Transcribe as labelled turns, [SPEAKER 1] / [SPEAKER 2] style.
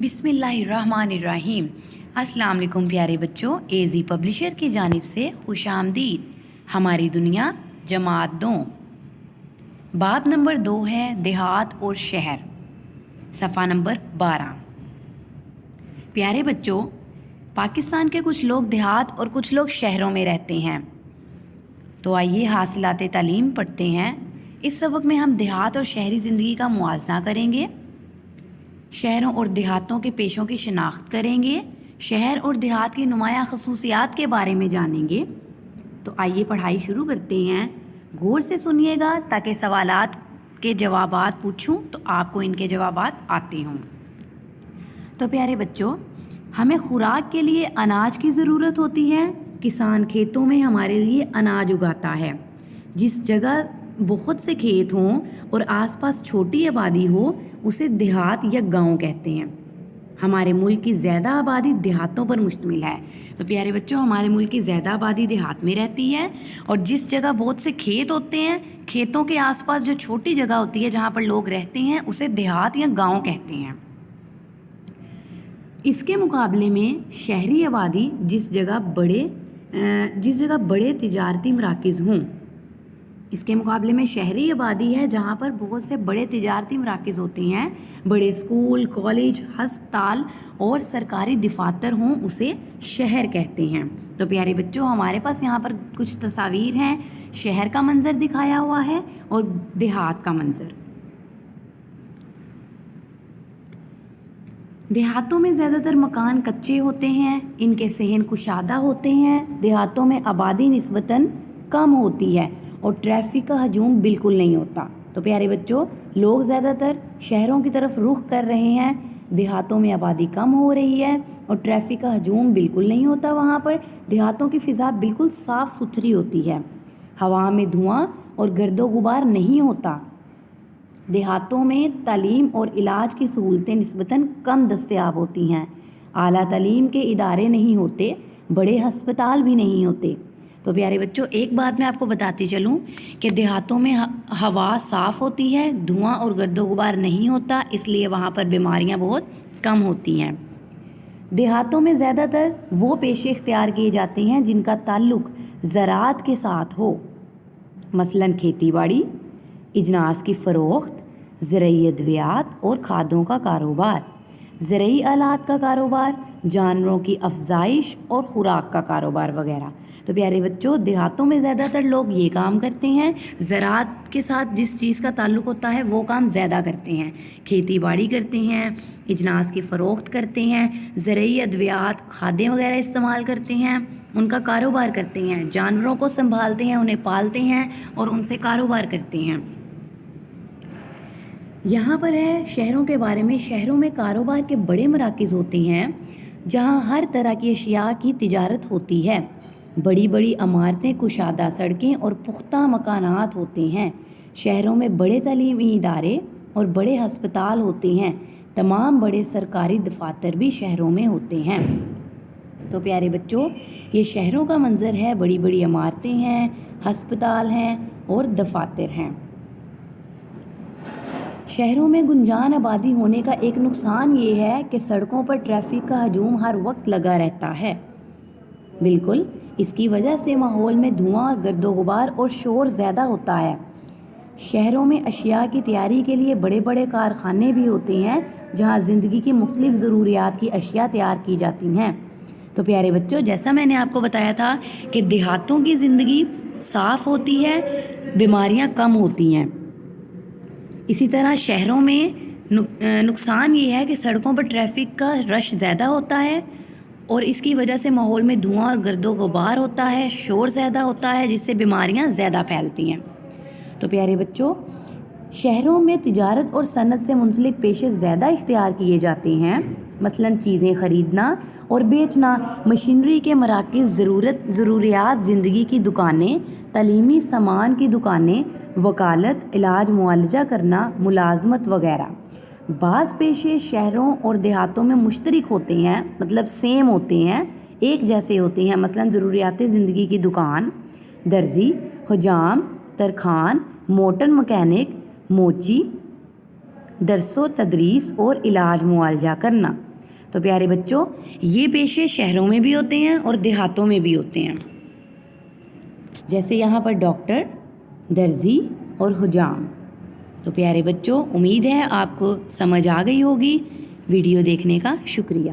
[SPEAKER 1] बिस्मिल्लाहिर्रहमानिर्रहीम। अस्सलाम वालेकुम प्यारे बच्चों, एजी पब्लिशर की जानिब से खुशामदीद। हमारी दुनिया जमात 2, बाब नंबर 2 है देहात और शहर, सफ़ा नंबर 12। प्यारे बच्चों, पाकिस्तान के कुछ लोग देहात और कुछ लोग शहरों में रहते हैं। तो आइए हासिलात तालीम पढ़ते हैं। इस सबक में हम देहात और शहरी ज़िंदगी का मुआवजा करेंगे, शहरों और देहातों के पेशों की शनाख्त करेंगे, शहर और देहात की नुमाया खसूसियात के बारे में जानेंगे। तो आइए पढ़ाई शुरू करते हैं। गौर से सुनिएगा ताकि सवालात के जवाबात पूछूं तो आपको इनके जवाबात आते हों। तो प्यारे बच्चों, हमें खुराक के लिए अनाज की ज़रूरत होती है। किसान खेतों में हमारे लिए अनाज उगाता है। जिस जगह बहुत से खेत हों और आसपास छोटी आबादी हो उसे देहात या गांव कहते हैं। हमारे मुल्क की ज़्यादा आबादी देहातों पर मुश्तमिल है। तो प्यारे बच्चों, हमारे मुल्क की ज़्यादा आबादी देहात में रहती है और जिस जगह बहुत से खेत होते हैं, खेतों के आसपास जो छोटी जगह होती है जहाँ पर लोग रहते हैं उसे देहात या गांव कहते हैं। इसके मुकाबले में शहरी आबादी जिस जगह बड़े तिजारती मराकज़ हों, इसके मुकाबले में शहरी आबादी है जहाँ पर बहुत से बड़े तिजारती मराकज़ होते हैं, बड़े स्कूल, कॉलेज, हस्पताल और सरकारी दफातर हों, उसे शहर कहते हैं। तो प्यारे बच्चों, हमारे पास यहाँ पर कुछ तस्वीर हैं। शहर का मंज़र दिखाया हुआ है और देहात का मंज़र। देहातों में ज़्यादातर मकान कच्चे होते हैं, इनके सहन कुशादा होते हैं। देहातों में आबादी निस्बतन कम होती है और ट्रैफिक का हजूम बिल्कुल नहीं होता। तो प्यारे बच्चों, लोग ज़्यादातर शहरों की तरफ रुख कर रहे हैं। देहातों में आबादी कम हो रही है और ट्रैफिक का हजूम बिल्कुल नहीं होता। वहाँ पर देहातों की फ़िज़ा बिल्कुल साफ़ सुथरी होती है, हवा में धुआं और गर्दो गुबार नहीं होता। देहातों में तालीम और इलाज की सहूलतें निस्बतन कम दस्तयाब होती हैं। आला तालीम के इदारे नहीं होते, बड़े हस्पताल भी नहीं होते। तो प्यारे बच्चों, एक बात मैं आपको बताती चलूँ कि देहातों में हवा साफ़ होती है, धुआं और गर्दो गुबार नहीं होता, इसलिए वहाँ पर बीमारियाँ बहुत कम होती हैं। देहातों में ज़्यादातर वो पेशे इख्तियार किए जाते हैं जिनका ताल्लुक़ ज़राअत के साथ हो, मसलन खेती बाड़ी, इजनास की फ़रोख्त, ज़रई अद्वियात और खादों का कारोबार, ज़रई आलात का कारोबार, जानवरों की अफजाइश और ख़ुराक का कारोबार वगैरह। तो प्यारे बच्चों, देहातों में ज़्यादातर लोग ये काम करते हैं। ज़राअत के साथ जिस चीज़ का ताल्लुक़ होता है वो काम ज़्यादा करते हैं। खेती बाड़ी करते हैं, इजनास की फ़रोख्त करते हैं, ज़रई अद्वियात खादें वगैरह इस्तेमाल करते हैं, उनका कारोबार करते हैं, जानवरों को संभालते हैं, उन्हें पालते हैं और उनसे कारोबार करते हैं। यहाँ पर है शहरों के बारे में। शहरों में कारोबार के बड़े मराकज़ होते हैं जहाँ हर तरह की अशिया की तिजारत होती है। बड़ी बड़ी इमारतें, कुशादा सड़कें और पुख्ता मकानात होते हैं। शहरों में बड़े तालीमी इदारे और बड़े हस्पताल होते हैं। तमाम बड़े सरकारी दफातर भी शहरों में होते हैं। तो प्यारे बच्चों, ये शहरों का मंज़र है। बड़ी बड़ी इमारतें हैं, हस्पताल हैं और दफातर हैं। शहरों में गुंजान आबादी होने का एक नुकसान ये है कि सड़कों पर ट्रैफिक का हजूम हर वक्त लगा रहता है। बिल्कुल, इसकी वजह से माहौल में धुआं और गर्दो गुबार और शोर ज़्यादा होता है। शहरों में अशिया की तैयारी के लिए बड़े बड़े कारखाने भी होते हैं जहां ज़िंदगी की मुख्तलिफ़ ज़रूरियात की अशिया तैयार की जाती हैं। तो प्यारे बच्चों, जैसा मैंने आपको बताया था कि देहातों की ज़िंदगी साफ़ होती है, बीमारियाँ कम होती हैं। इसी तरह शहरों में नुकसान ये है कि सड़कों पर ट्रैफिक का रश ज़्यादा होता है और इसकी वजह से माहौल में धुआं और गर्दो गुबार होता है, शोर ज़्यादा होता है, जिससे बीमारियां ज़्यादा फैलती हैं। तो प्यारे बच्चों, शहरों में तिजारत और सनत से मुंसलिक पेशे ज़्यादा इख्तियार किए जाते हैं, मसलन चीज़ें ख़रीदना और बेचना, मशीनरी के मराकज़, ज़रूरियात ज़िंदगी की दुकानें, तालीमी सामान की दुकानें, वकालत, इलाज मुआलजा करना, मुलाजमत वगैरह। बाज़ पेशे शहरों और देहातों में मुश्तरक होते हैं, मतलब सेम होते हैं, एक जैसे होते हैं। मसलन ज़रूरियात ज़िंदगी की दुकान, दर्जी, हुजाम, तरखान, मोटर मकैनिक, मोची, दरसो तदरीस और इलाज मुआलजा करना। تو پیارے بچوں یہ پیشے شہروں میں بھی ہوتے ہیں اور دیہاتوں میں بھی ہوتے ہیں، جیسے یہاں پر ڈاکٹر، درزی اور حجام۔ تو پیارے بچوں امید ہے آپ کو سمجھ آ گئی ہوگی۔ ویڈیو دیکھنے کا شکریہ۔